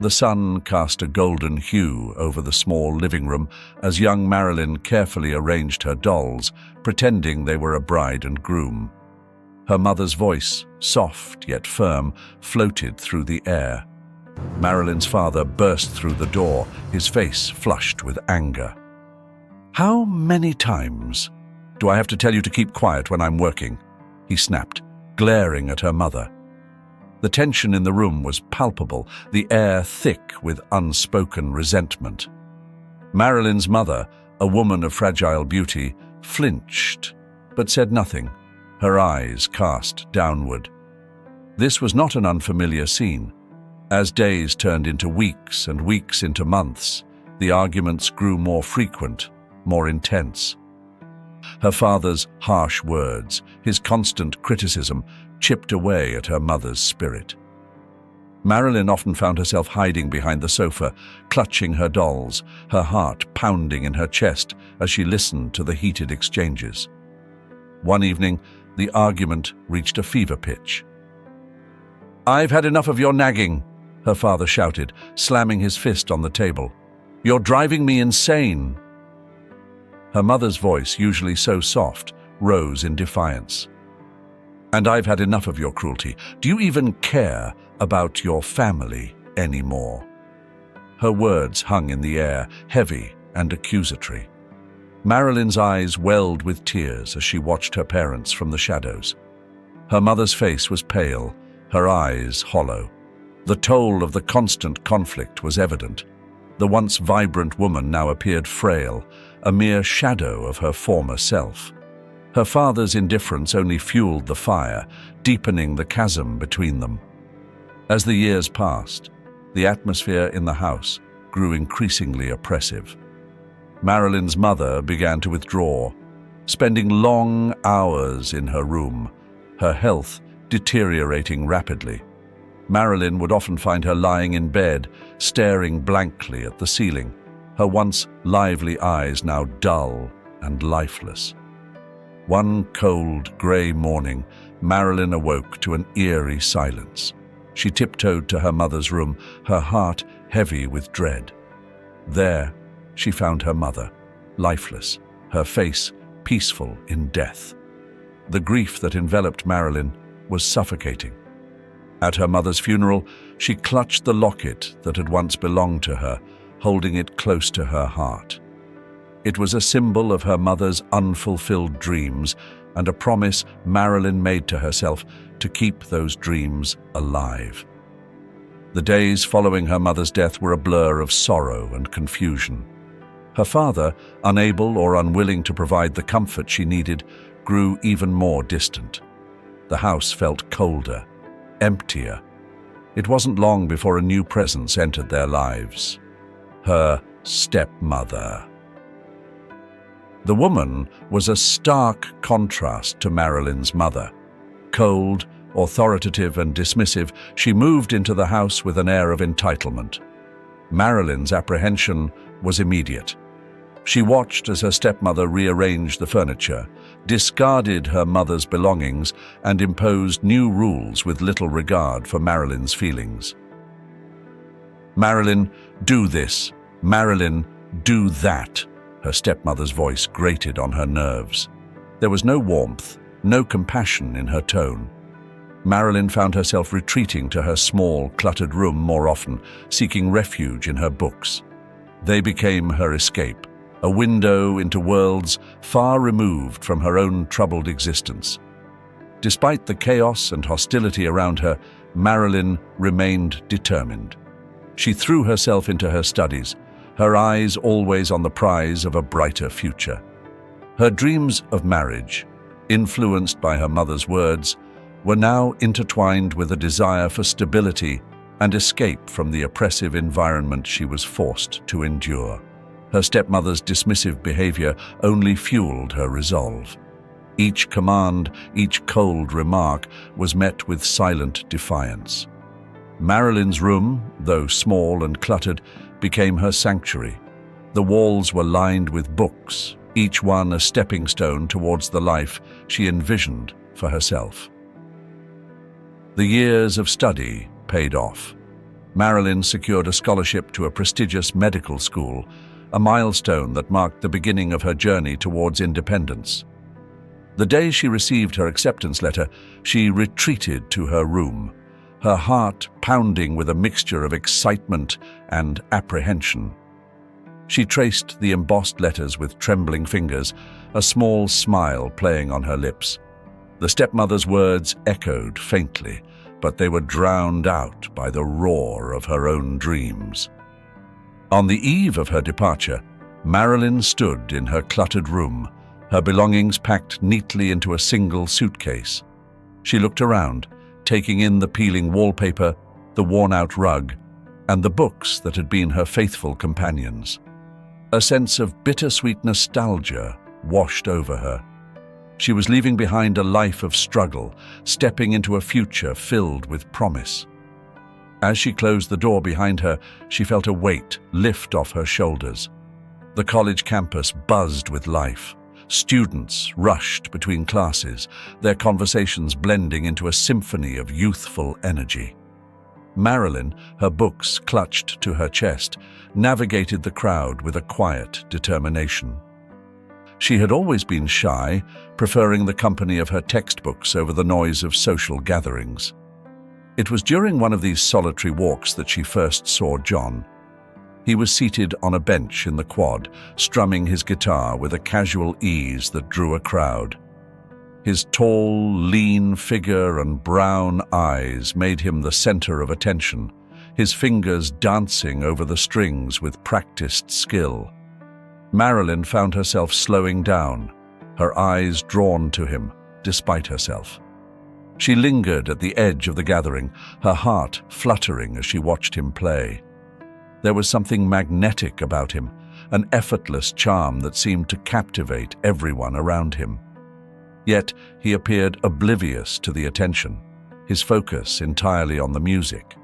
The sun cast a golden hue over the small living room as young Marilyn carefully arranged her dolls, pretending they were a bride and groom. Her mother's voice, soft yet firm, floated through the air. Marilyn's father burst through the door, his face flushed with anger. "How many times do I have to tell you to keep quiet when I'm working?" he snapped, glaring at her mother. The tension in the room was palpable, the air thick with unspoken resentment. Marilyn's mother, a woman of fragile beauty, flinched, but said nothing, her eyes cast downward. This was not an unfamiliar scene. As days turned into weeks and weeks into months, the arguments grew more frequent, more intense. Her father's harsh words, his constant criticism, chipped away at her mother's spirit. Marilyn often found herself hiding behind the sofa, clutching her dolls, her heart pounding in her chest as she listened to the heated exchanges. One evening, the argument reached a fever pitch. "I've had enough of your nagging," her father shouted, slamming his fist on the table. "You're driving me insane." Her mother's voice, usually so soft, rose in defiance. "And I've had enough of your cruelty. Do you even care about your family anymore?" Her words hung in the air, heavy and accusatory. Marilyn's eyes welled with tears as she watched her parents from the shadows. Her mother's face was pale, her eyes hollow. The toll of the constant conflict was evident. The once vibrant woman now appeared frail, a mere shadow of her former self. Her father's indifference only fueled the fire, deepening the chasm between them. As the years passed, the atmosphere in the house grew increasingly oppressive. Marilyn's mother began to withdraw, spending long hours in her room, her health deteriorating rapidly. Marilyn would often find her lying in bed, staring blankly at the ceiling, her once lively eyes now dull and lifeless. One cold, grey morning, Marilyn awoke to an eerie silence. She tiptoed to her mother's room, her heart heavy with dread. There, she found her mother, lifeless, her face peaceful in death. The grief that enveloped Marilyn was suffocating. At her mother's funeral, she clutched the locket that had once belonged to her, holding it close to her heart. It was a symbol of her mother's unfulfilled dreams and a promise Marilyn made to herself to keep those dreams alive. The days following her mother's death were a blur of sorrow and confusion. Her father, unable or unwilling to provide the comfort she needed, grew even more distant. The house felt colder, emptier. It wasn't long before a new presence entered their lives. Her stepmother. The woman was a stark contrast to Marilyn's mother. Cold, authoritative and dismissive, she moved into the house with an air of entitlement. Marilyn's apprehension was immediate. She watched as her stepmother rearranged the furniture, discarded her mother's belongings, and imposed new rules with little regard for Marilyn's feelings. "Marilyn, do this. Marilyn, do that." Her stepmother's voice grated on her nerves. There was no warmth, no compassion in her tone. Marilyn found herself retreating to her small, cluttered room more often, seeking refuge in her books. They became her escape, a window into worlds far removed from her own troubled existence. Despite the chaos and hostility around her, Marilyn remained determined. She threw herself into her studies, her eyes always on the prize of a brighter future. Her dreams of marriage, influenced by her mother's words, were now intertwined with a desire for stability and escape from the oppressive environment she was forced to endure. Her stepmother's dismissive behavior only fueled her resolve. Each command, each cold remark was met with silent defiance. Marilyn's room, though small and cluttered, became her sanctuary. The walls were lined with books, each one a stepping stone towards the life she envisioned for herself. The years of study paid off. Marilyn secured a scholarship to a prestigious medical school, a milestone that marked the beginning of her journey towards independence. The day she received her acceptance letter, she retreated to her room, her heart pounding with a mixture of excitement and apprehension. She traced the embossed letters with trembling fingers, a small smile playing on her lips. The stepmother's words echoed faintly, but they were drowned out by the roar of her own dreams. On the eve of her departure, Marilyn stood in her cluttered room, her belongings packed neatly into a single suitcase. She looked around, taking in the peeling wallpaper, the worn-out rug, and the books that had been her faithful companions. A sense of bittersweet nostalgia washed over her. She was leaving behind a life of struggle, stepping into a future filled with promise. As she closed the door behind her, she felt a weight lift off her shoulders. The college campus buzzed with life. Students rushed between classes, their conversations blending into a symphony of youthful energy. Marilyn, her books clutched to her chest, navigated the crowd with a quiet determination. She had always been shy, preferring the company of her textbooks over the noise of social gatherings. It was during one of these solitary walks that she first saw John. He was seated on a bench in the quad, strumming his guitar with a casual ease that drew a crowd. His tall, lean figure and brown eyes made him the center of attention, his fingers dancing over the strings with practiced skill. Marilyn found herself slowing down, her eyes drawn to him, despite herself. She lingered at the edge of the gathering, her heart fluttering as she watched him play. There was something magnetic about him, an effortless charm that seemed to captivate everyone around him. Yet he appeared oblivious to the attention, his focus entirely on the music.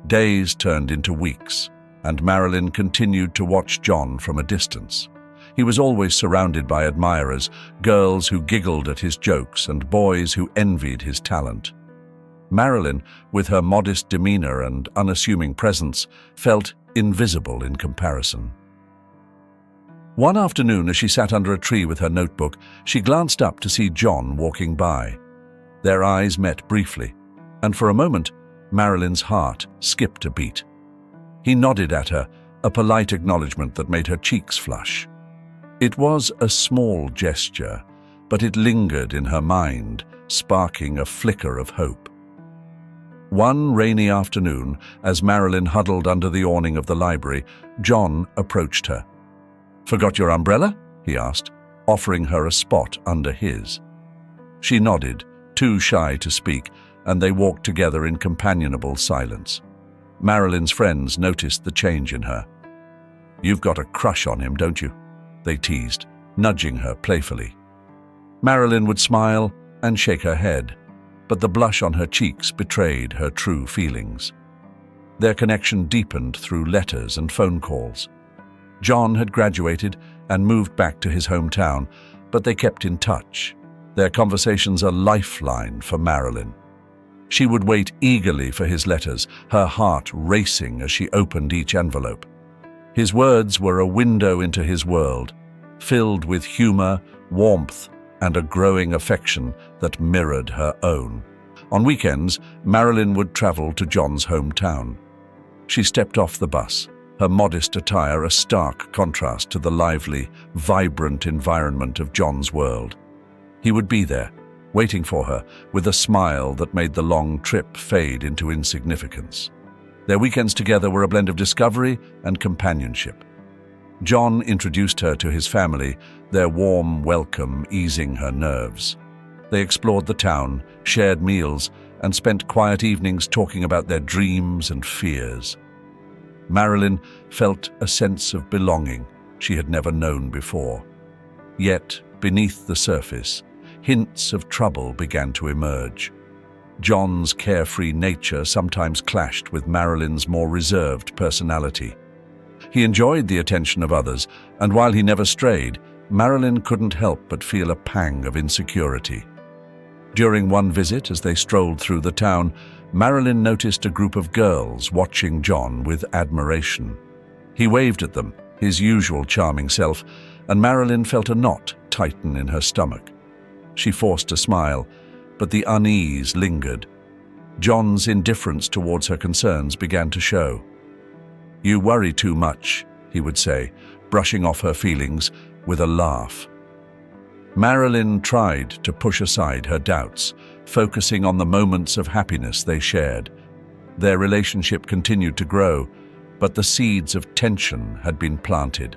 Days turned into weeks, and Marilyn continued to watch John from a distance. He was always surrounded by admirers, girls who giggled at his jokes and boys who envied his talent. Marilyn, with her modest demeanor and unassuming presence, felt invisible in comparison. One afternoon, as she sat under a tree with her notebook, she glanced up to see John walking by. Their eyes met briefly, and for a moment, Marilyn's heart skipped a beat. He nodded at her, a polite acknowledgement that made her cheeks flush. It was a small gesture, but it lingered in her mind, sparking a flicker of hope. One rainy afternoon, as Marilyn huddled under the awning of the library, John approached her. "Forgot your umbrella?" he asked, offering her a spot under his. She nodded, too shy to speak, and they walked together in companionable silence. Marilyn's friends noticed the change in her. "You've got a crush on him, don't you?" they teased, nudging her playfully. Marilyn would smile and shake her head, but the blush on her cheeks betrayed her true feelings. Their connection deepened through letters and phone calls. John had graduated and moved back to his hometown, but they kept in touch, their conversations a lifeline for Marilyn. She would wait eagerly for his letters, her heart racing as she opened each envelope. His words were a window into his world, filled with humor, warmth, and a growing affection that mirrored her own. On weekends, Marilyn would travel to John's hometown. She stepped off the bus, her modest attire a stark contrast to the lively, vibrant environment of John's world. He would be there, waiting for her, with a smile that made the long trip fade into insignificance. Their weekends together were a blend of discovery and companionship. John introduced her to his family, their warm welcome easing her nerves. They explored the town, shared meals, and spent quiet evenings talking about their dreams and fears. Marilyn felt a sense of belonging she had never known before. Yet, beneath the surface, hints of trouble began to emerge. John's carefree nature sometimes clashed with Marilyn's more reserved personality. He enjoyed the attention of others, and while he never strayed, Marilyn couldn't help but feel a pang of insecurity. During one visit, as they strolled through the town, Marilyn noticed a group of girls watching John with admiration. He waved at them, his usual charming self, and Marilyn felt a knot tighten in her stomach. She forced a smile, but the unease lingered. John's indifference towards her concerns began to show. "You worry too much," he would say, brushing off her feelings with a laugh. Marilyn tried to push aside her doubts, focusing on the moments of happiness they shared. Their relationship continued to grow, but the seeds of tension had been planted.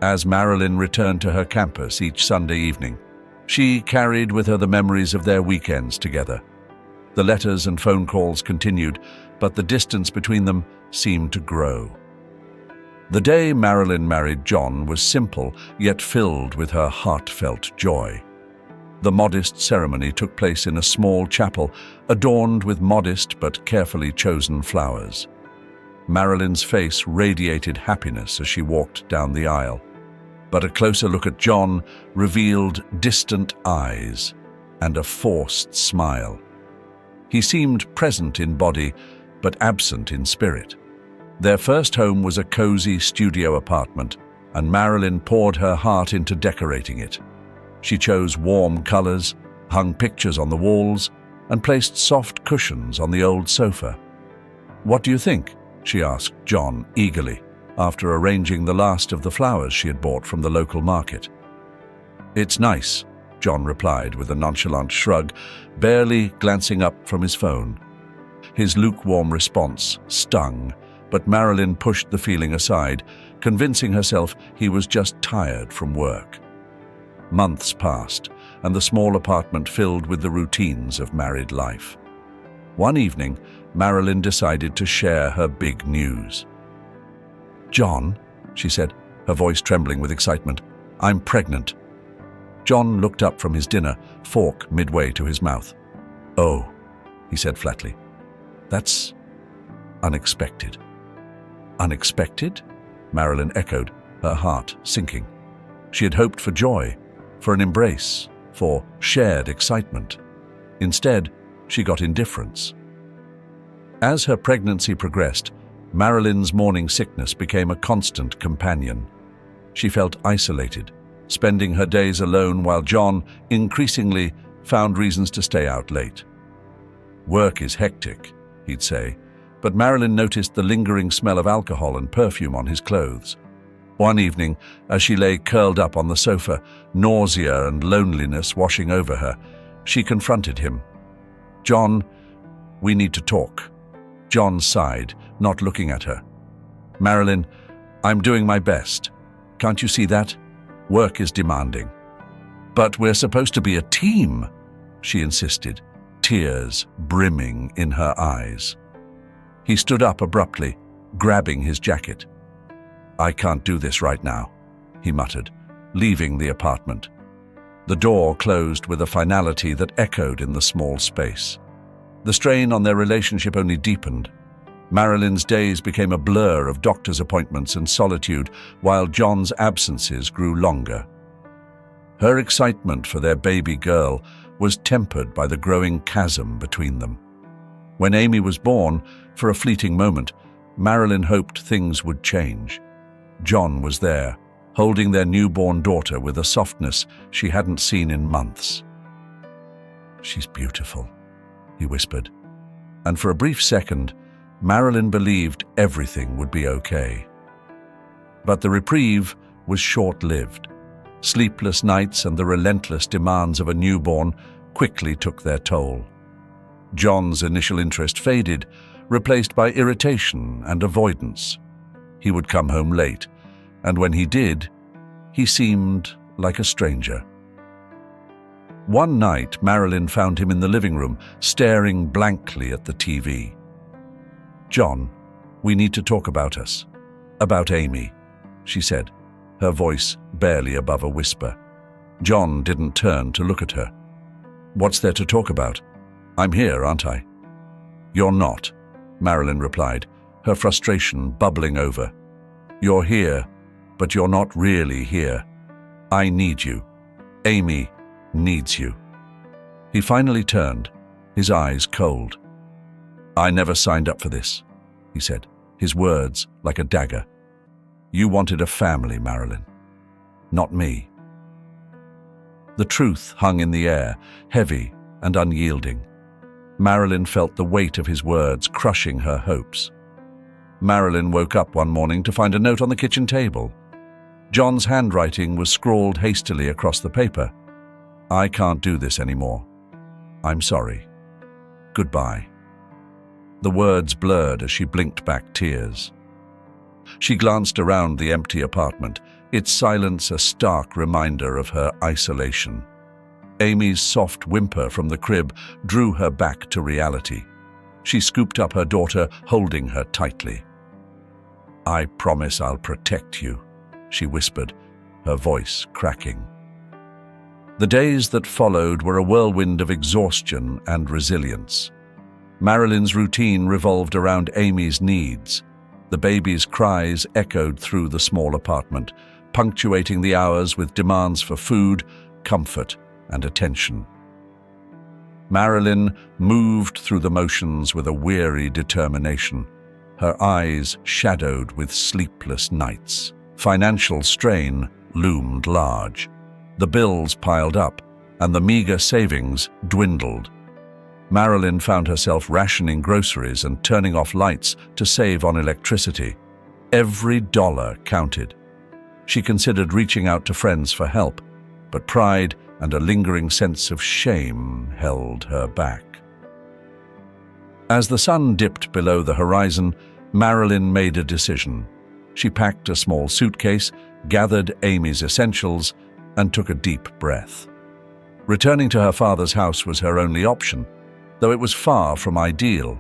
As Marilyn returned to her campus each Sunday evening, she carried with her the memories of their weekends together. The letters and phone calls continued, but the distance between them seemed to grow. The day Marilyn married John was simple, yet filled with her heartfelt joy. The modest ceremony took place in a small chapel, adorned with modest but carefully chosen flowers. Marilyn's face radiated happiness as she walked down the aisle, but a closer look at John revealed distant eyes and a forced smile. He seemed present in body, but absent in spirit. Their first home was a cozy studio apartment, and Marilyn poured her heart into decorating it. She chose warm colors, hung pictures on the walls, and placed soft cushions on the old sofa. "What do you think?" she asked John eagerly, after arranging the last of the flowers she had bought from the local market. "It's nice," John replied with a nonchalant shrug, barely glancing up from his phone. His lukewarm response stung, but Marilyn pushed the feeling aside, convincing herself he was just tired from work. Months passed, and the small apartment filled with the routines of married life. One evening, Marilyn decided to share her big news. "John," she said, her voice trembling with excitement, "I'm pregnant." John looked up from his dinner, fork midway to his mouth. "Oh," he said flatly. "That's unexpected." "Unexpected?" Marilyn echoed, her heart sinking. She had hoped for joy, for an embrace, for shared excitement. Instead, she got indifference. As her pregnancy progressed, Marilyn's morning sickness became a constant companion. She felt isolated, spending her days alone while John, increasingly, found reasons to stay out late. "Work is hectic," he'd say, but Marilyn noticed the lingering smell of alcohol and perfume on his clothes. One evening, as she lay curled up on the sofa, nausea and loneliness washing over her, she confronted him. "John, we need to talk." John sighed, not looking at her. "Marilyn, I'm doing my best. Can't you see that? Work is demanding." "But we're supposed to be a team," she insisted, tears brimming in her eyes. He stood up abruptly, grabbing his jacket. "I can't do this right now," he muttered, leaving the apartment. The door closed with a finality that echoed in the small space. The strain on their relationship only deepened. Marilyn's days became a blur of doctor's appointments and solitude, while John's absences grew longer. Her excitement for their baby girl was tempered by the growing chasm between them. When Amy was born, for a fleeting moment, Marilyn hoped things would change. John was there, holding their newborn daughter with a softness she hadn't seen in months. "She's beautiful," he whispered, and for a brief second, Marilyn believed everything would be okay. But the reprieve was short-lived. Sleepless nights and the relentless demands of a newborn quickly took their toll. John's initial interest faded, replaced by irritation and avoidance. He would come home late, and when he did, he seemed like a stranger. One night, Marilyn found him in the living room, staring blankly at the TV. "John, we need to talk about us. About Amy," she said, her voice barely above a whisper. John didn't turn to look at her. "What's there to talk about? I'm here, aren't I?" "You're not," Marilyn replied, her frustration bubbling over. "You're here, but you're not really here. I need you. Amy needs you." He finally turned, his eyes cold. "I never signed up for this," he said, his words like a dagger. "You wanted a family, Marilyn. Not me." The truth hung in the air, heavy and unyielding. Marilyn felt the weight of his words crushing her hopes. Marilyn woke up one morning to find a note on the kitchen table. John's handwriting was scrawled hastily across the paper. "I can't do this anymore. I'm sorry. Goodbye." The words blurred as she blinked back tears. She glanced around the empty apartment, its silence a stark reminder of her isolation. Amy's soft whimper from the crib drew her back to reality. She scooped up her daughter, holding her tightly. "I promise I'll protect you," she whispered, her voice cracking. The days that followed were a whirlwind of exhaustion and resilience. Marilyn's routine revolved around Amy's needs. The baby's cries echoed through the small apartment, punctuating the hours with demands for food, comfort, and attention. Marilyn moved through the motions with a weary determination, her eyes shadowed with sleepless nights. Financial strain loomed large. The bills piled up, and the meager savings dwindled. Marilyn found herself rationing groceries and turning off lights to save on electricity. Every dollar counted. She considered reaching out to friends for help, but pride and a lingering sense of shame held her back. As the sun dipped below the horizon, Marilyn made a decision. She packed a small suitcase, gathered Amy's essentials, and took a deep breath. Returning to her father's house was her only option, though it was far from ideal.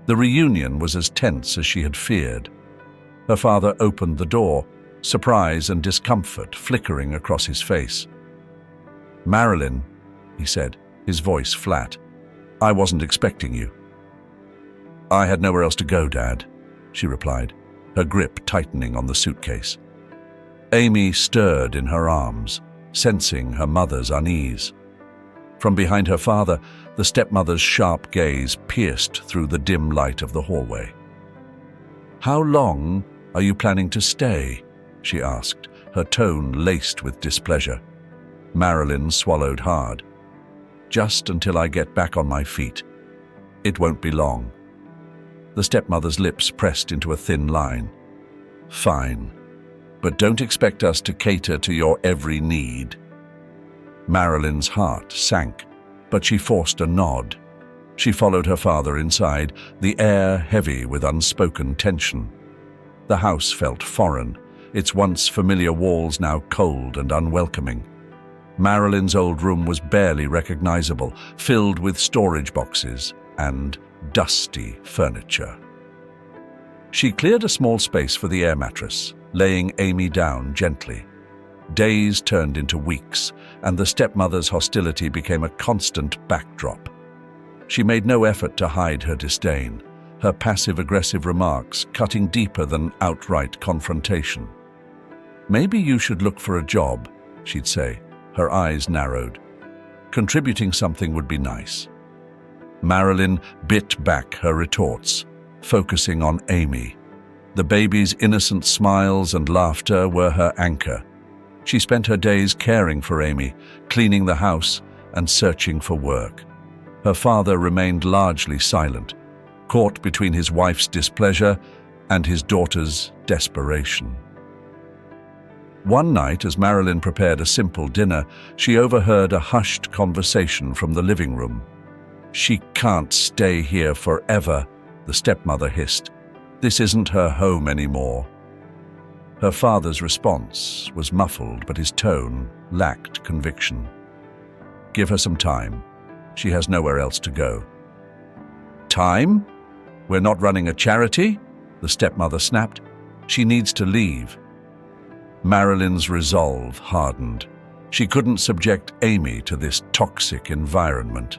The reunion was as tense as she had feared. Her father opened the door, surprise and discomfort flickering across his face. "Marilyn," he said, his voice flat, "I wasn't expecting you." "I had nowhere else to go, Dad," she replied, her grip tightening on the suitcase. Amy stirred in her arms, sensing her mother's unease. From behind her father, the stepmother's sharp gaze pierced through the dim light of the hallway. "How long are you planning to stay?" she asked, her tone laced with displeasure. Marilyn swallowed hard. "Just until I get back on my feet. It won't be long." The stepmother's lips pressed into a thin line. "Fine, but don't expect us to cater to your every need." Marilyn's heart sank, but she forced a nod. She followed her father inside, the air heavy with unspoken tension. The house felt foreign, its once familiar walls now cold and unwelcoming. Marilyn's old room was barely recognizable, filled with storage boxes and dusty furniture. She cleared a small space for the air mattress, laying Amy down gently. Days turned into weeks, and the stepmother's hostility became a constant backdrop. She made no effort to hide her disdain, her passive-aggressive remarks cutting deeper than outright confrontation. "Maybe you should look for a job," she'd say, her eyes narrowed. "Contributing something would be nice." Marilyn bit back her retorts, focusing on Amy. The baby's innocent smiles and laughter were her anchor. She spent her days caring for Amy, cleaning the house and searching for work. Her father remained largely silent, caught between his wife's displeasure and his daughter's desperation. One night, as Marilyn prepared a simple dinner, she overheard a hushed conversation from the living room. "She can't stay here forever," the stepmother hissed. "This isn't her home anymore." Her father's response was muffled, but his tone lacked conviction. "Give her some time. She has nowhere else to go." "Time? We're not running a charity?" the stepmother snapped. "She needs to leave." Marilyn's resolve hardened. She couldn't subject Amy to this toxic environment.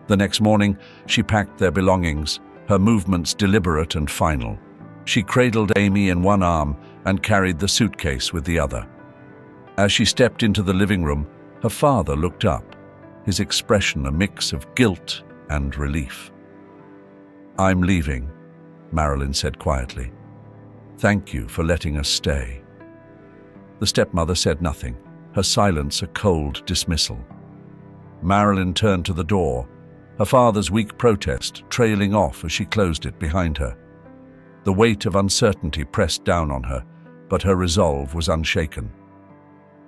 The next morning, she packed their belongings, her movements deliberate and final. She cradled Amy in one arm and carried the suitcase with the other. As she stepped into the living room, her father looked up, his expression a mix of guilt and relief. "I'm leaving," Marilyn said quietly. "Thank you for letting us stay." The stepmother said nothing, her silence a cold dismissal. Marilyn turned to the door, her father's weak protest trailing off as she closed it behind her. The weight of uncertainty pressed down on her, but her resolve was unshaken.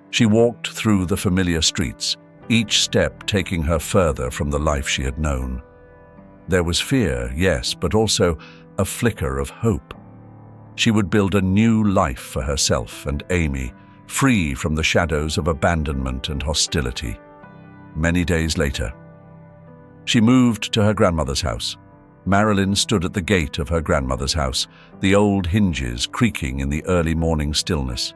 She walked through the familiar streets, each step taking her further from the life she had known. There was fear, yes, but also a flicker of hope. She would build a new life for herself and Amy, free from the shadows of abandonment and hostility. Many days later, she moved to her grandmother's house. Marilyn stood at the gate of her grandmother's house, the old hinges creaking in the early morning stillness.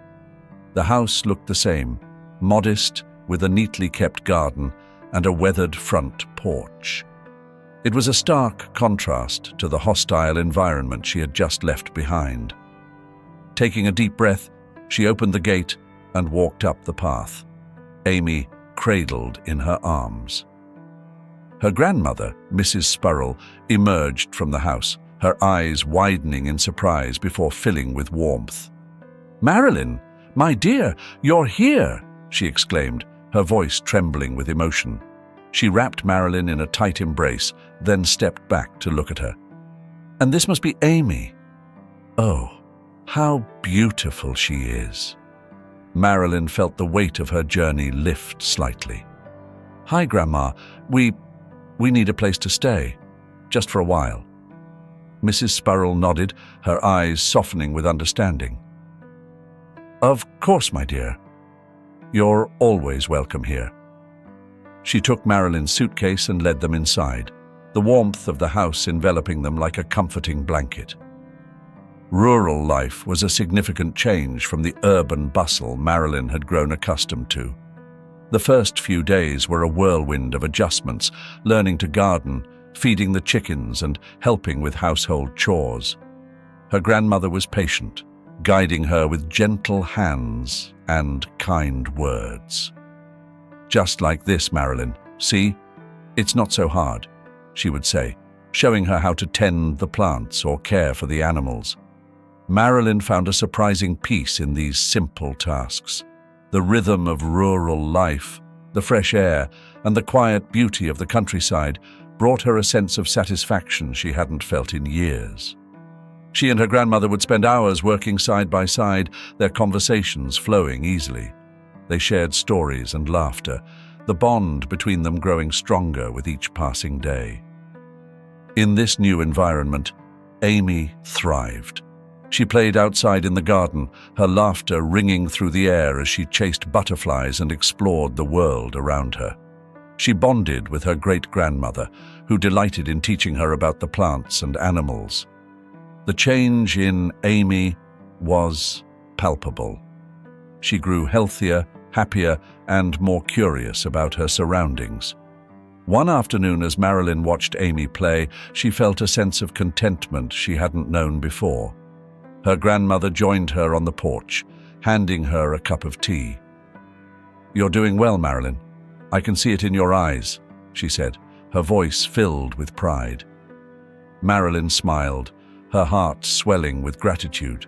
The house looked the same, modest, with a neatly kept garden and a weathered front porch. It was a stark contrast to the hostile environment she had just left behind. Taking a deep breath, she opened the gate and walked up the path, Amy cradled in her arms. Her grandmother, Mrs. Spurrell, emerged from the house, her eyes widening in surprise before filling with warmth. "Marilyn, my dear, you're here!" she exclaimed, her voice trembling with emotion. She wrapped Marilyn in a tight embrace, then stepped back to look at her. "And this must be Amy. Oh, how beautiful she is." Marilyn felt the weight of her journey lift slightly. "Hi, Grandma. We need a place to stay, just for a while." Mrs. Spurrell nodded, her eyes softening with understanding. "Of course, my dear. You're always welcome here." She took Marilyn's suitcase and led them inside, the warmth of the house enveloping them like a comforting blanket. Rural life was a significant change from the urban bustle Marilyn had grown accustomed to. The first few days were a whirlwind of adjustments, learning to garden, feeding the chickens, and helping with household chores. Her grandmother was patient, guiding her with gentle hands and kind words. "Just like this, Marilyn. See? It's not so hard," she would say, showing her how to tend the plants or care for the animals. Marilyn found a surprising peace in these simple tasks. The rhythm of rural life, the fresh air, and the quiet beauty of the countryside brought her a sense of satisfaction she hadn't felt in years. She and her grandmother would spend hours working side by side, their conversations flowing easily. They shared stories and laughter, the bond between them growing stronger with each passing day. In this new environment, Amy thrived. She played outside in the garden, her laughter ringing through the air as she chased butterflies and explored the world around her. She bonded with her great-grandmother, who delighted in teaching her about the plants and animals. The change in Amy was palpable. She grew healthier, happier, and more curious about her surroundings. One afternoon, as Marilyn watched Amy play, she felt a sense of contentment she hadn't known before. Her grandmother joined her on the porch, handing her a cup of tea. "You're doing well, Marilyn. I can see it in your eyes," she said, her voice filled with pride. Marilyn smiled, her heart swelling with gratitude.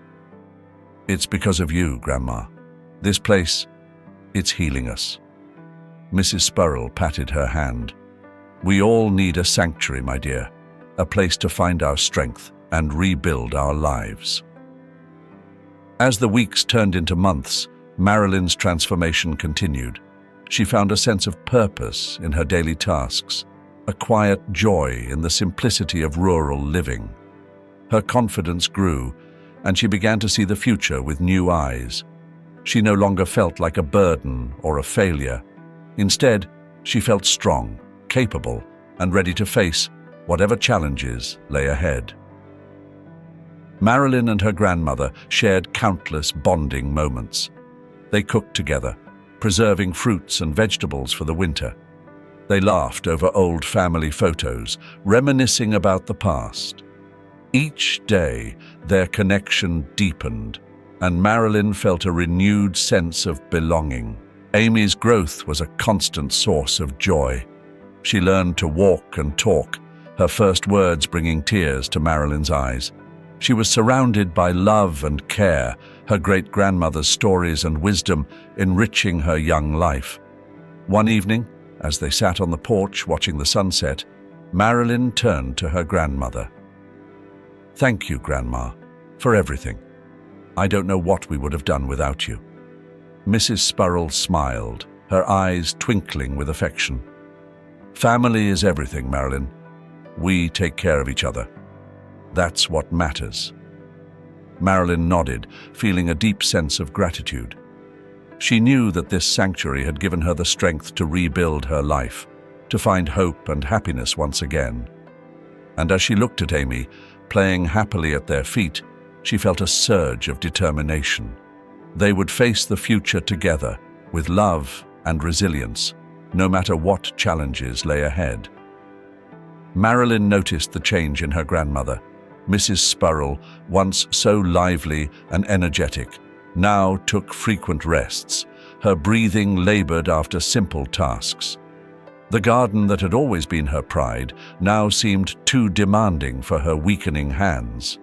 "It's because of you, Grandma. This place, it's healing us." Mrs. Spurrell patted her hand. "We all need a sanctuary, my dear, a place to find our strength and rebuild our lives." As the weeks turned into months, Marilyn's transformation continued. She found a sense of purpose in her daily tasks, a quiet joy in the simplicity of rural living. Her confidence grew, and she began to see the future with new eyes. She no longer felt like a burden or a failure. Instead, she felt strong, capable, and ready to face whatever challenges lay ahead. Marilyn and her grandmother shared countless bonding moments. They cooked together, preserving fruits and vegetables for the winter. They laughed over old family photos, reminiscing about the past. Each day, their connection deepened, and Marilyn felt a renewed sense of belonging. Amy's growth was a constant source of joy. She learned to walk and talk, her first words bringing tears to Marilyn's eyes. She was surrounded by love and care, her great-grandmother's stories and wisdom enriching her young life. One evening, as they sat on the porch watching the sunset, Marilyn turned to her grandmother. "Thank you, Grandma, for everything. I don't know what we would have done without you." Mrs. Spurrell smiled, her eyes twinkling with affection. "Family is everything, Marilyn. We take care of each other. That's what matters." Marilyn nodded, feeling a deep sense of gratitude. She knew that this sanctuary had given her the strength to rebuild her life, to find hope and happiness once again. And as she looked at Amy, playing happily at their feet, she felt a surge of determination. They would face the future together, with love and resilience, no matter what challenges lay ahead. Marilyn noticed the change in her grandmother. Mrs. Spurrell, once so lively and energetic, now took frequent rests. Her breathing labored after simple tasks. The garden that had always been her pride now seemed too demanding for her weakening hands.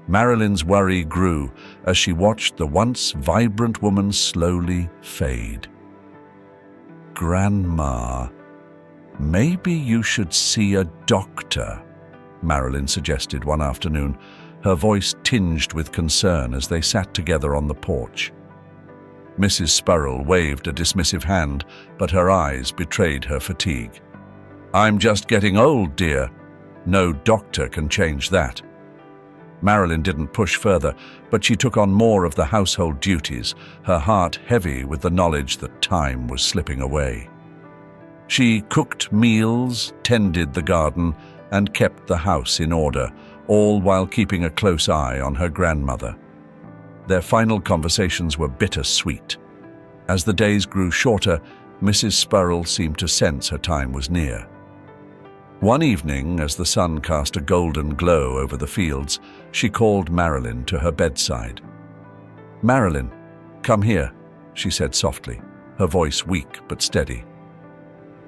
Marilyn's worry grew as she watched the once vibrant woman slowly fade. "Grandma, maybe you should see a doctor," Marilyn suggested one afternoon, her voice tinged with concern as they sat together on the porch. Mrs. Spurrell waved a dismissive hand, but her eyes betrayed her fatigue. "I'm just getting old, dear. No doctor can change that." Marilyn didn't push further, but she took on more of the household duties, her heart heavy with the knowledge that time was slipping away. She cooked meals, tended the garden, and kept the house in order, all while keeping a close eye on her grandmother. Their final conversations were bittersweet. As the days grew shorter, Mrs. Spurrell seemed to sense her time was near. One evening, as the sun cast a golden glow over the fields, she called Marilyn to her bedside. "Marilyn, come here," she said softly, her voice weak but steady.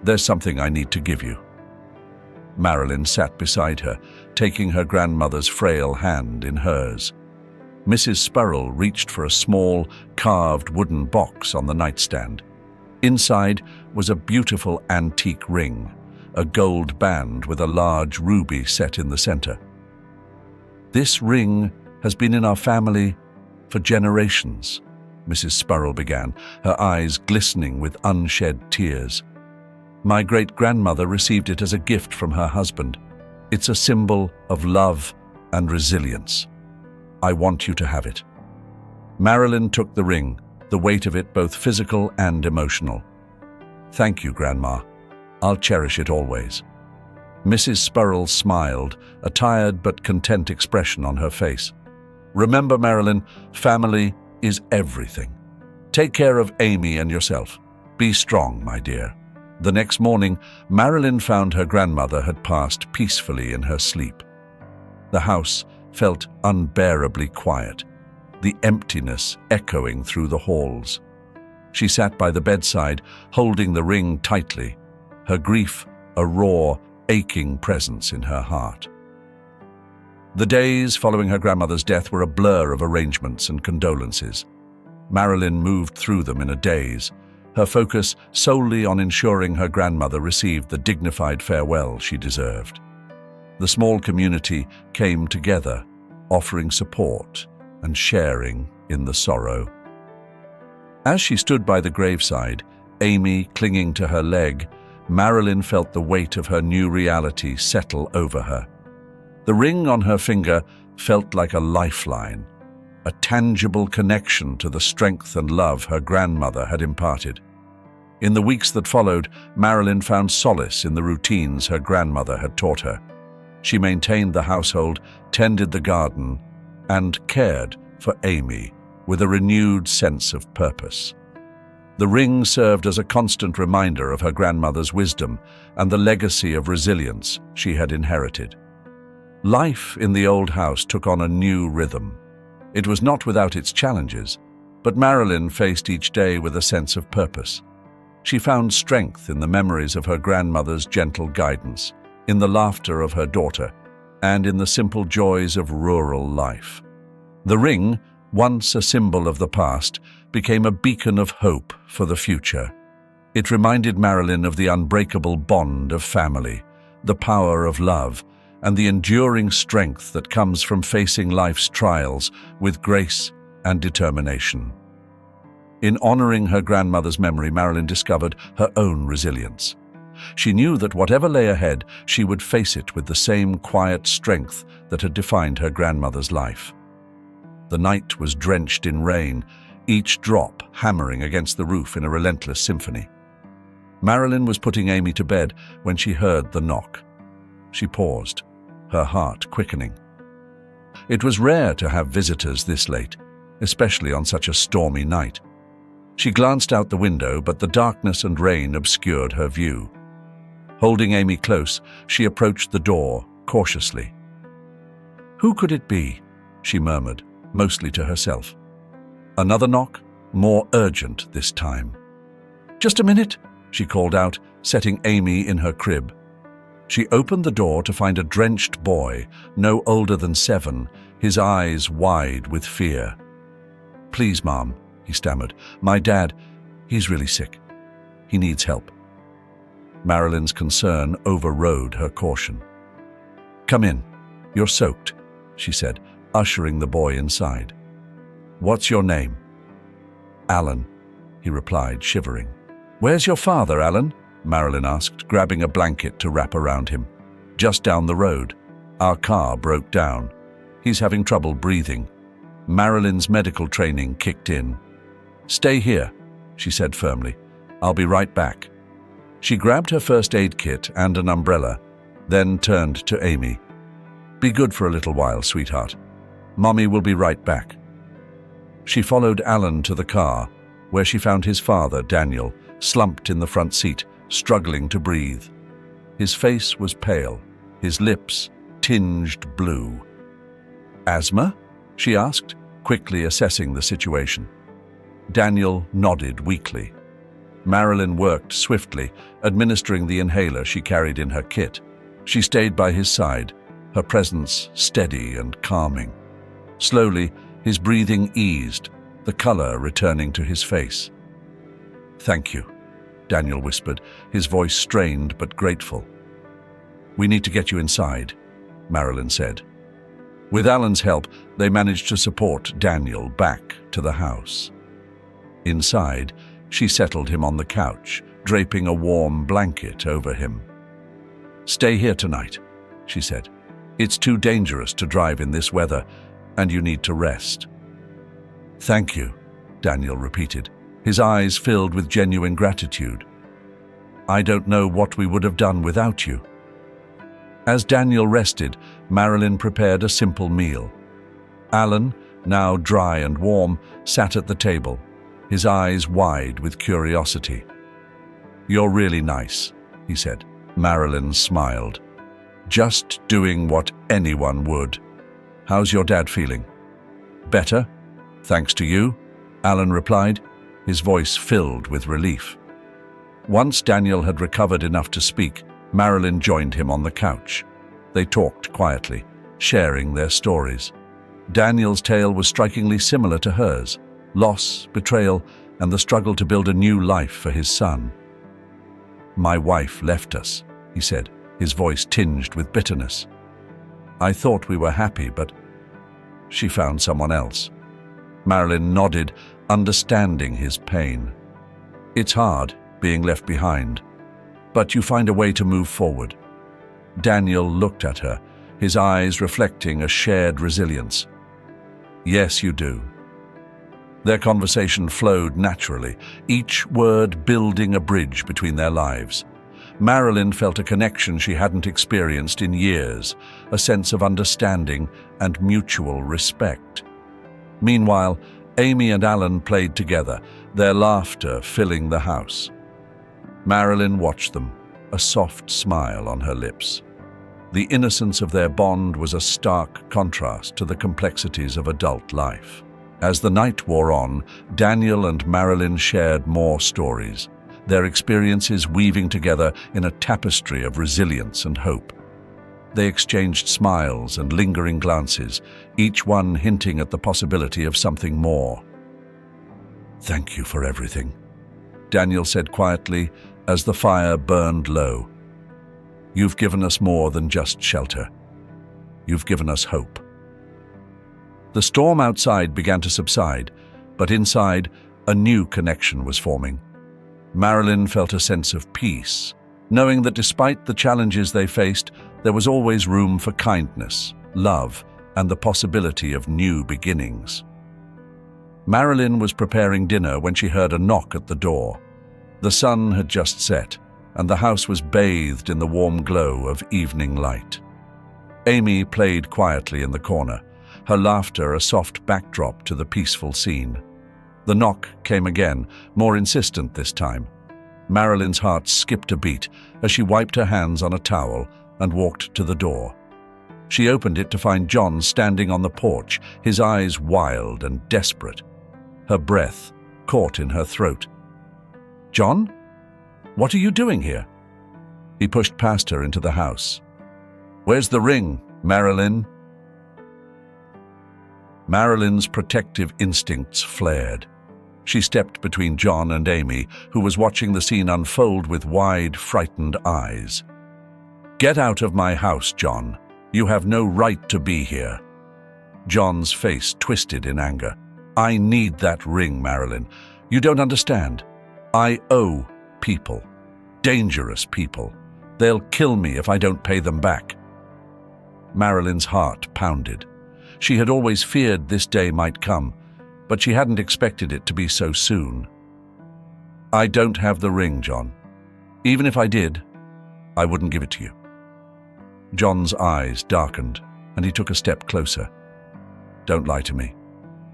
"There's something I need to give you." Marilyn sat beside her, taking her grandmother's frail hand in hers. Mrs. Spurrell reached for a small, carved wooden box on the nightstand. Inside was a beautiful antique ring, a gold band with a large ruby set in the center. "This ring has been in our family for generations," Mrs. Spurrell began, her eyes glistening with unshed tears. "My great-grandmother received it as a gift from her husband. It's a symbol of love and resilience. I want you to have it." Marilyn took the ring, the weight of it both physical and emotional. "Thank you, Grandma. I'll cherish it always." Mrs. Spurrell smiled, a tired but content expression on her face. "Remember, Marilyn, family is everything. Take care of Amy and yourself. Be strong, my dear." The next morning, Marilyn found her grandmother had passed peacefully in her sleep. The house felt unbearably quiet, the emptiness echoing through the halls. She sat by the bedside, holding the ring tightly, her grief a raw, aching presence in her heart. The days following her grandmother's death were a blur of arrangements and condolences. Marilyn moved through them in a daze, her focus solely on ensuring her grandmother received the dignified farewell she deserved. The small community came together, offering support and sharing in the sorrow. As she stood by the graveside, Amy clinging to her leg, Marilyn felt the weight of her new reality settle over her. The ring on her finger felt like a lifeline, a tangible connection to the strength and love her grandmother had imparted. In the weeks that followed, Marilyn found solace in the routines her grandmother had taught her. She maintained the household, tended the garden, and cared for Amy with a renewed sense of purpose. The ring served as a constant reminder of her grandmother's wisdom and the legacy of resilience she had inherited. Life in the old house took on a new rhythm. It was not without its challenges, but Marilyn faced each day with a sense of purpose. She found strength in the memories of her grandmother's gentle guidance, in the laughter of her daughter, and in the simple joys of rural life. The ring, once a symbol of the past, became a beacon of hope for the future. It reminded Marilyn of the unbreakable bond of family, the power of love, and the enduring strength that comes from facing life's trials with grace and determination. In honoring her grandmother's memory, Marilyn discovered her own resilience. She knew that whatever lay ahead, she would face it with the same quiet strength that had defined her grandmother's life. The night was drenched in rain, each drop hammering against the roof in a relentless symphony. Marilyn was putting Amy to bed when she heard the knock. She paused, her heart quickening. It was rare to have visitors this late, especially on such a stormy night. She glanced out the window, but the darkness and rain obscured her view. Holding Amy close, she approached the door, cautiously. "Who could it be?" she murmured, mostly to herself. Another knock, more urgent this time. "Just a minute," she called out, setting Amy in her crib. She opened the door to find a drenched boy, no older than 7, his eyes wide with fear. "Please, Mom," he stammered. "My dad, he's really sick. He needs help." Marilyn's concern overrode her caution. "Come in. You're soaked," she said, ushering the boy inside. "What's your name?" "Alan," he replied, shivering. "Where's your father, Alan?" Marilyn asked, grabbing a blanket to wrap around him. "Just down the road. Our car broke down. He's having trouble breathing." Marilyn's medical training kicked in. "Stay here," she said firmly. "I'll be right back." She grabbed her first aid kit and an umbrella, then turned to Amy. "Be good for a little while, sweetheart. Mommy will be right back." She followed Alan to the car, where she found his father, Daniel, slumped in the front seat, struggling to breathe. His face was pale, his lips tinged blue. "Asthma?" she asked, quickly assessing the situation. Daniel nodded weakly. Marilyn worked swiftly, administering the inhaler she carried in her kit. She stayed by his side, her presence steady and calming. Slowly, his breathing eased, the color returning to his face. "Thank you," Daniel whispered, his voice strained but grateful. "We need to get you inside," Marilyn said. With Alan's help, they managed to support Daniel back to the house. Inside, she settled him on the couch, draping a warm blanket over him. "Stay here tonight," she said. "It's too dangerous to drive in this weather, and you need to rest." "Thank you," Daniel repeated, his eyes filled with genuine gratitude. "I don't know what we would have done without you." As Daniel rested, Marilyn prepared a simple meal. Alan, now dry and warm, sat at the table, his eyes wide with curiosity. "You're really nice," he said. Marilyn smiled. "Just doing what anyone would. How's your dad feeling?" "Better, thanks to you," Alan replied, his voice filled with relief. Once Daniel had recovered enough to speak, Marilyn joined him on the couch. They talked quietly, sharing their stories. Daniel's tale was strikingly similar to hers: loss, betrayal, and the struggle to build a new life for his son. "My wife left us," he said, his voice tinged with bitterness. "I thought we were happy, but she found someone else." Marilyn nodded, understanding his pain. "It's hard, being left behind, but you find a way to move forward." Daniel looked at her, his eyes reflecting a shared resilience. "Yes, you do." Their conversation flowed naturally, each word building a bridge between their lives. Marilyn felt a connection she hadn't experienced in years, a sense of understanding and mutual respect. Meanwhile, Amy and Alan played together, their laughter filling the house. Marilyn watched them, a soft smile on her lips. The innocence of their bond was a stark contrast to the complexities of adult life. As the night wore on, Daniel and Marilyn shared more stories, their experiences weaving together in a tapestry of resilience and hope. They exchanged smiles and lingering glances, each one hinting at the possibility of something more. "Thank you for everything," Daniel said quietly as the fire burned low. "You've given us more than just shelter. You've given us hope." The storm outside began to subside, but inside, a new connection was forming. Marilyn felt a sense of peace, knowing that despite the challenges they faced, there was always room for kindness, love, and the possibility of new beginnings. Marilyn was preparing dinner when she heard a knock at the door. The sun had just set, and the house was bathed in the warm glow of evening light. Amy played quietly in the corner, her laughter a soft backdrop to the peaceful scene. The knock came again, more insistent this time. Marilyn's heart skipped a beat as she wiped her hands on a towel and walked to the door. She opened it to find John standing on the porch, his eyes wild and desperate. Her breath caught in her throat. "John? What are you doing here?" He pushed past her into the house. "Where's the ring, Marilyn?" Marilyn's protective instincts flared. She stepped between John and Amy, who was watching the scene unfold with wide, frightened eyes. "Get out of my house, John. You have no right to be here." John's face twisted in anger. "I need that ring, Marilyn. You don't understand. I owe people. Dangerous people. They'll kill me if I don't pay them back." Marilyn's heart pounded. She had always feared this day might come, but she hadn't expected it to be so soon. "I don't have the ring, John. Even if I did, I wouldn't give it to you." John's eyes darkened, and he took a step closer. "Don't lie to me.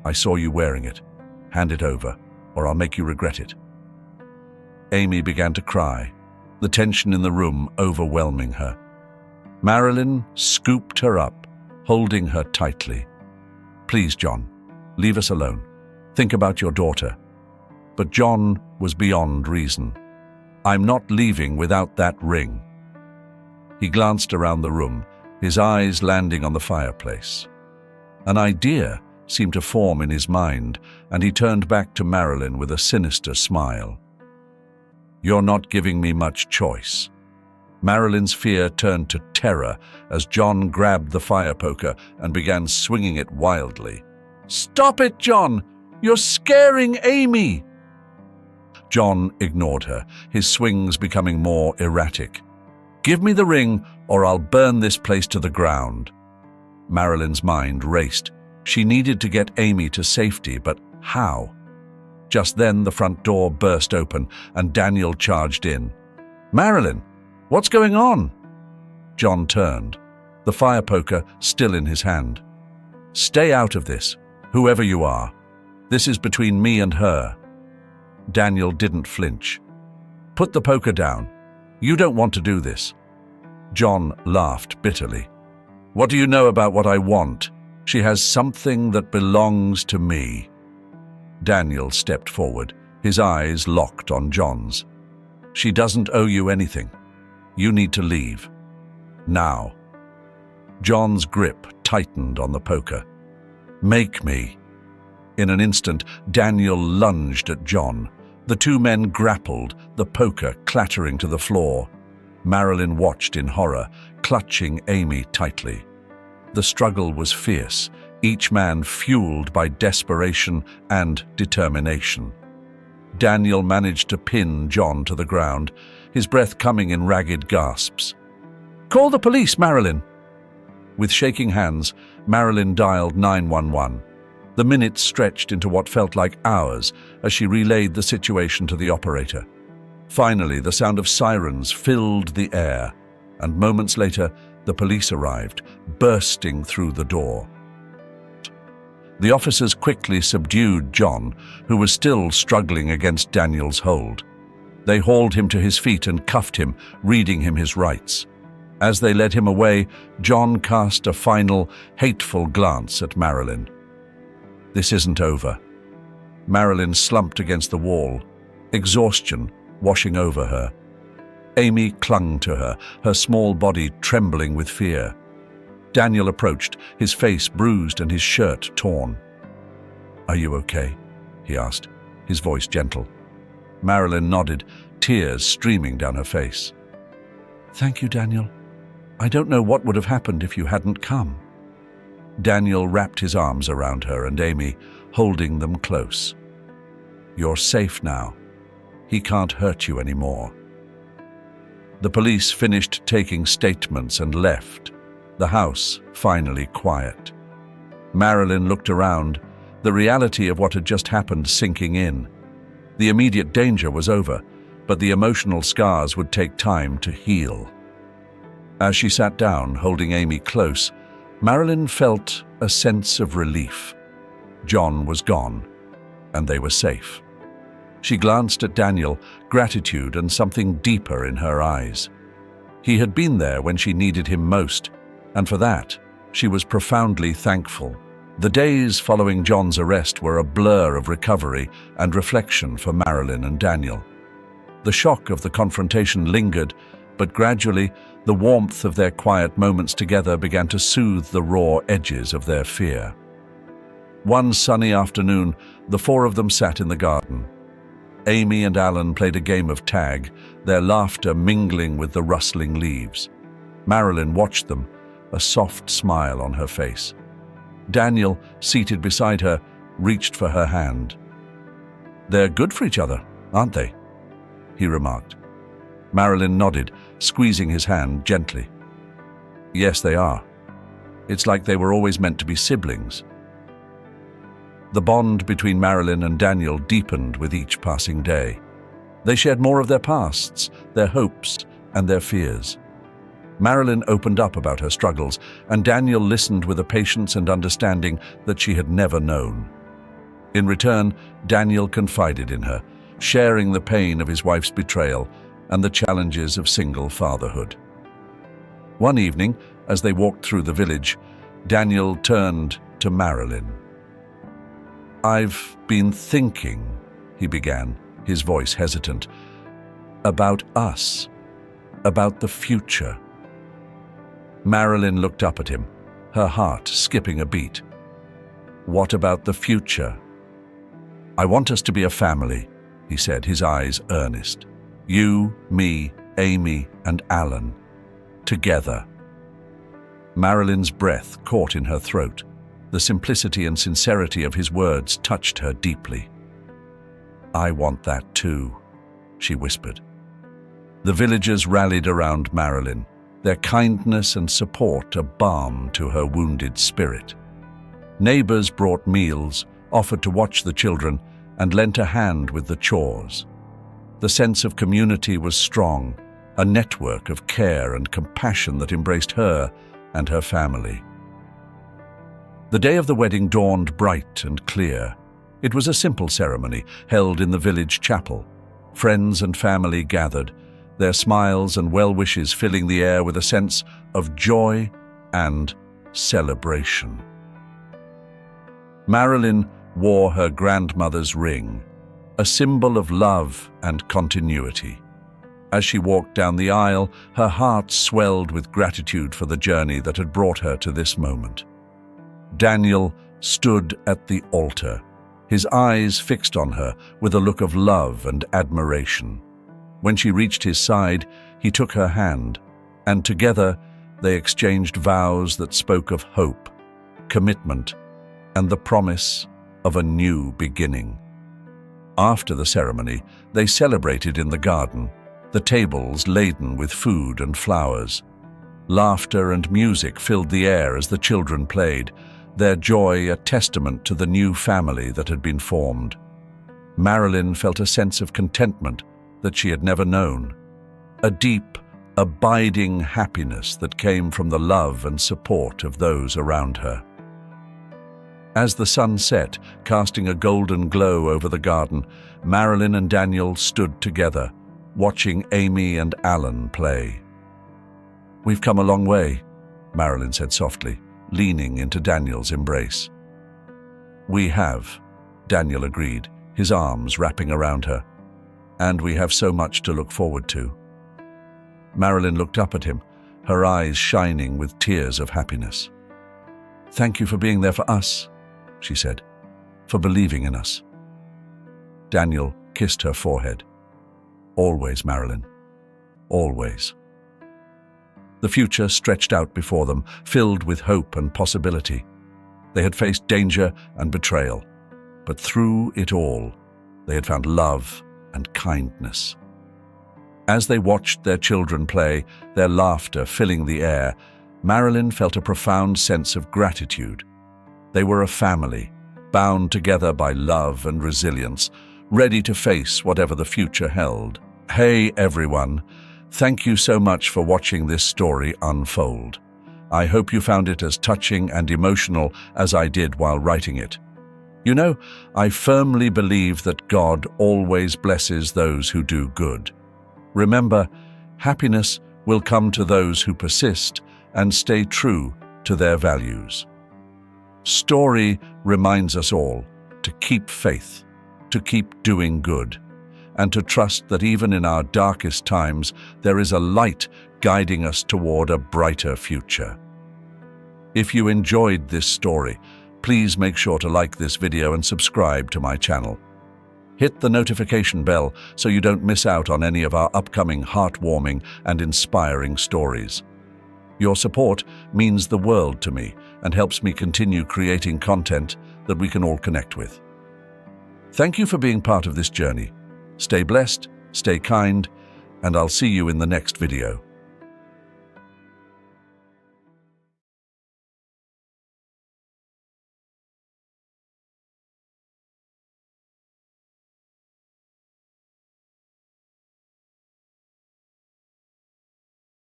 I saw you wearing it. Hand it over, or I'll make you regret it." Amy began to cry, the tension in the room overwhelming her. Marilyn scooped her up, holding her tightly. "Please, John, leave us alone. Think about your daughter." But John was beyond reason. "I'm not leaving without that ring." He glanced around the room, his eyes landing on the fireplace. An idea seemed to form in his mind, and he turned back to Marilyn with a sinister smile. "You're not giving me much choice." Marilyn's fear turned to terror as John grabbed the fire poker and began swinging it wildly. "Stop it, John! You're scaring Amy!" John ignored her, his swings becoming more erratic. "Give me the ring, or I'll burn this place to the ground." Marilyn's mind raced. She needed to get Amy to safety, but how? Just then the front door burst open and Daniel charged in. "Marilyn, what's going on?" John turned, the fire poker still in his hand. "Stay out of this, whoever you are. This is between me and her." Daniel didn't flinch. "Put the poker down. You don't want to do this." John laughed bitterly. "What do you know about what I want? She has something that belongs to me." Daniel stepped forward, his eyes locked on John's. "She doesn't owe you anything. You need to leave. Now." John's grip tightened on the poker. "Make me." In an instant, Daniel lunged at John. The two men grappled, the poker clattering to the floor. Marilyn watched in horror, clutching Amy tightly. The struggle was fierce, each man fueled by desperation and determination. Daniel managed to pin John to the ground, his breath coming in ragged gasps. "Call the police, Marilyn!" With shaking hands, Marilyn dialed 911. The minutes stretched into what felt like hours as she relayed the situation to the operator. Finally, the sound of sirens filled the air, and moments later, the police arrived, bursting through the door. The officers quickly subdued John, who was still struggling against Daniel's hold. They hauled him to his feet and cuffed him, reading him his rights. As they led him away, John cast a final, hateful glance at Marilyn. "This isn't over." Marilyn slumped against the wall, exhaustion washing over her. Amy clung to her, her small body trembling with fear. Daniel approached, his face bruised and his shirt torn. "Are you okay?" he asked, his voice gentle. Marilyn nodded, tears streaming down her face. "Thank you, Daniel. I don't know what would have happened if you hadn't come." Daniel wrapped his arms around her and Amy, holding them close. "You're safe now. He can't hurt you anymore." The police finished taking statements and left, the house finally quiet. Marilyn looked around, the reality of what had just happened sinking in. The immediate danger was over, but the emotional scars would take time to heal. As she sat down, holding Amy close, Marilyn felt a sense of relief. John was gone, and they were safe. She glanced at Daniel, gratitude and something deeper in her eyes. He had been there when she needed him most, and for that, she was profoundly thankful. The days following John's arrest were a blur of recovery and reflection for Marilyn and Daniel. The shock of the confrontation lingered, but gradually, the warmth of their quiet moments together began to soothe the raw edges of their fear. One sunny afternoon, the four of them sat in the garden. Amy and Alan played a game of tag, their laughter mingling with the rustling leaves. Marilyn watched them, a soft smile on her face. Daniel, seated beside her, reached for her hand. "They're good for each other, aren't they?" he remarked. Marilyn nodded, squeezing his hand gently. "Yes, they are. It's like they were always meant to be siblings." The bond between Marilyn and Daniel deepened with each passing day. They shared more of their pasts, their hopes, and their fears. Marilyn opened up about her struggles, and Daniel listened with a patience and understanding that she had never known. In return, Daniel confided in her, sharing the pain of his wife's betrayal and the challenges of single fatherhood. One evening, as they walked through the village, Daniel turned to Marilyn. "I've been thinking," he began, his voice hesitant, "about us, about the future." Marilyn looked up at him, her heart skipping a beat. "What about the future?" "I want us to be a family," he said, his eyes earnest. "You, me, Amy, and Alan. Together." Marilyn's breath caught in her throat. The simplicity and sincerity of his words touched her deeply. "I want that too," she whispered. The villagers rallied around Marilyn, their kindness and support a balm to her wounded spirit. Neighbors brought meals, offered to watch the children, and lent a hand with the chores. The sense of community was strong, a network of care and compassion that embraced her and her family. The day of the wedding dawned bright and clear. It was a simple ceremony held in the village chapel. Friends and family gathered, their smiles and well wishes filling the air with a sense of joy and celebration. Marilyn wore her grandmother's ring, a symbol of love and continuity. As she walked down the aisle, her heart swelled with gratitude for the journey that had brought her to this moment. Daniel stood at the altar, his eyes fixed on her with a look of love and admiration. When she reached his side, he took her hand, and together they exchanged vows that spoke of hope, commitment, and the promise of a new beginning. After the ceremony, they celebrated in the garden, the tables laden with food and flowers. Laughter and music filled the air as the children played, their joy a testament to the new family that had been formed. Marilyn felt a sense of contentment that she had never known, a deep, abiding happiness that came from the love and support of those around her. As the sun set, casting a golden glow over the garden, Marilyn and Daniel stood together, watching Amy and Alan play. "We've come a long way," Marilyn said softly, leaning into Daniel's embrace. "We have," Daniel agreed, his arms wrapping around her. "And we have so much to look forward to." Marilyn looked up at him, her eyes shining with tears of happiness. "Thank you for being there for us," she said, "for believing in us." Daniel kissed her forehead. "Always, Marilyn. Always." The future stretched out before them, filled with hope and possibility. They had faced danger and betrayal, but through it all, they had found love and kindness. As they watched their children play, their laughter filling the air, Marilyn felt a profound sense of gratitude. They were a family, bound together by love and resilience, ready to face whatever the future held. Hey everyone, thank you so much for watching this story unfold. I hope you found it as touching and emotional as I did while writing it. You know, I firmly believe that God always blesses those who do good. Remember, happiness will come to those who persist and stay true to their values. Story reminds us all to keep faith, to keep doing good, and to trust that even in our darkest times, there is a light guiding us toward a brighter future. If you enjoyed this story, please make sure to like this video and subscribe to my channel. Hit the notification bell so you don't miss out on any of our upcoming heartwarming and inspiring stories. Your support means the world to me and helps me continue creating content that we can all connect with. Thank you for being part of this journey. Stay blessed, stay kind, and I'll see you in the next video.